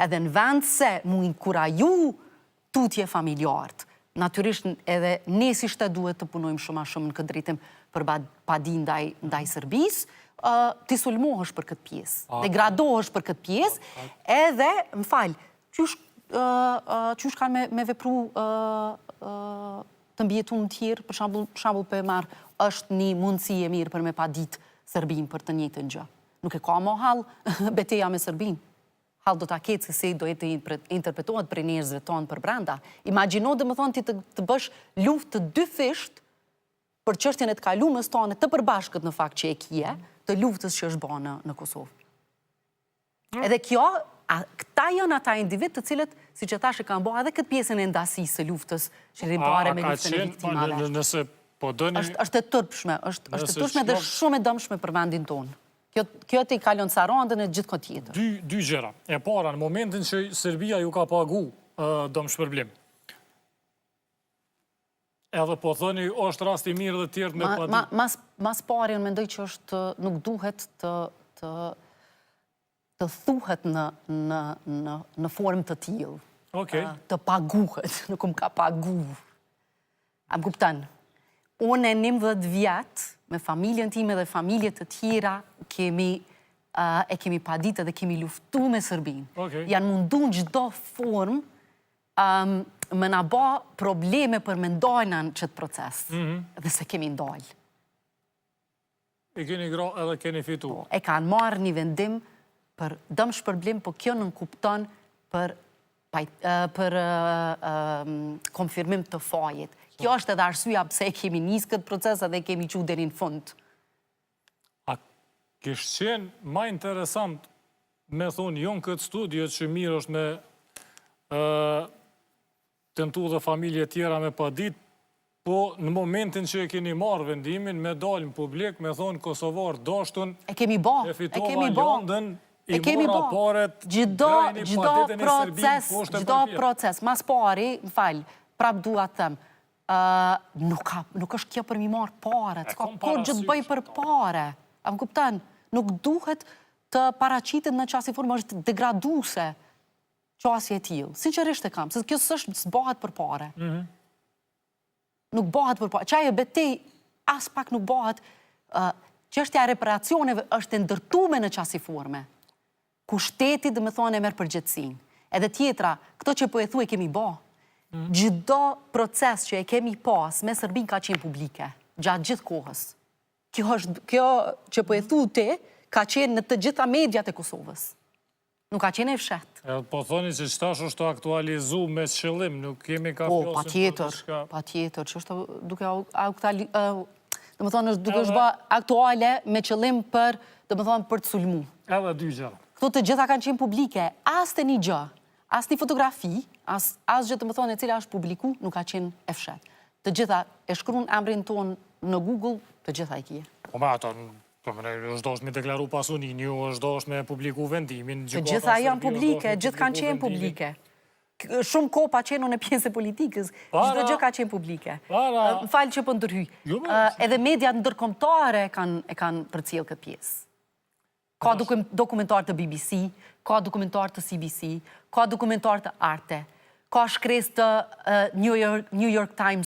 Edhe në vend se mu inkuraju tutje familjartë, natyrisht edhe ne si shtet duhet të punojmë shumë a shumë në këtë drejtim për padi ndaj Serbisë, ti sulmohesh për këtë pjesë, degradohesh për këtë pjesë, edhe, më falë, qysh kanë me vepru të mbjetun tjerë, për shambull për marë, është një mundësi e mirë për me pa ditë Serbinë për të njëjtën gjë. Nuk e ka mo halë beteja me Serbinë. Halë do të ketë se do e të interpretohet për njerëzve tonë për brenda. Imagjino dhe më thonë ti të bësh luftë të dy fisht për çështjen e të kalumës tonë të përbashkët në fakt që e kje, të luftës që është bërë në Kosovë. Edhe kjo, këta janë ata individ të cilët, si që tash e kanë bërë edhe këtë pjesën e ndasisë së luftës që rimpare me luftën e viktimave. Nëse po dëni... është e tërpshme, është e tërpshme dhe shumë e dëmshme për vendin tonë. Kjo të i kalon ca randën e gjithë këtë tjetër. Dy gjëra. E para, në momentin që Serbia ju ka pagu dëmshpërblim, edhe po thëni, është rast i mirë dhe tjertë me padi. Mas pari, unë mendoj që nuk duhet të thuhet në formë të tillë. Të paguhet, nuk më ka pagu. A më kuptan? Unë e 19 vjetë, me familjen time dhe familje të tjera, e kemi padit dhe kemi luftu me Serbinë. Janë mundu në gjdo formë më na ba probleme për me ndojnë në qëtë proces. Dhe se kemi ndojnë. E keni gra edhe keni fitu. E kanë marrë një vendim për dëmë shpërblim, po kjo nën kupton për konfirmim të fajit. Kjo është edhe arsyeja pse kemi nisë këtë proces edhe kemi qu deri në fund. A kishtë qenë ma interesant me thonë jonë këtë studiot që mirë është me tentu dhe familje tjera me padit, po në momentin që e keni marrë vendimin, me dalë në publik, me thonë Kosovar dashtun, e fitova londën, i mora paret, gjdo proces, mas pari, më falë, prap dua të them, nuk është kjo për mi marë paret, s'ka kur gjithë bëj për pare, a më kuptan, nuk duhet të paraqitet në qasi formë, është degraduse qasi e tjilë, sinqerisht e kam, se kjo s'bëhat për pare. Nuk bëhat për pare, qaj e betej, as pak nuk bëhat, çështja e reparacioneve është ndërtume në qasi forme, ku shteti dhe me thonë e merë përgjithsin. Edhe tjetra, këto që po e thu e kemi bo, gjdo proces që e kemi pas me Serbin ka qenë publike, gjatë gjithë kohës. Kjo që po e thu ti, ka qenë në të gjitha mediat e Kosovës. Nuk ka qenë e fshet. Po thoni që qëtash është aktualizu me qëllim, nuk kemi ka fjosin pa tjetër, që është duke dhe më thonë është duke është ba aktuale me qëllim për, dhe më thonë, për të sulmu. Edhe dy gjëra. Këto të gjitha kanë qenë publike, as të një gjë, as një fotografi, as gjë të më thonë e cila është publiku, nuk ka qenë e fshet. Të gjitha e shkruan emrin tonë në Google, të gjitha e kje. Po me ato, është dosh me deklaru pasunin, ju është dosh me publiku vendimin. Të gjitha janë publike, gjithë kanë qenë publike. Shumë ko pa qenë në pjesë e politikës, gjithë gjë ka qenë publike. Më falë që për ndërhy. Edhe mediat ndërkombëtare e kanë përcjellë këtë pjesë. Ka dokumentar të BBC, ka dokumentar të CBC, ka dokumentar të Arte, ka shkres të New York Times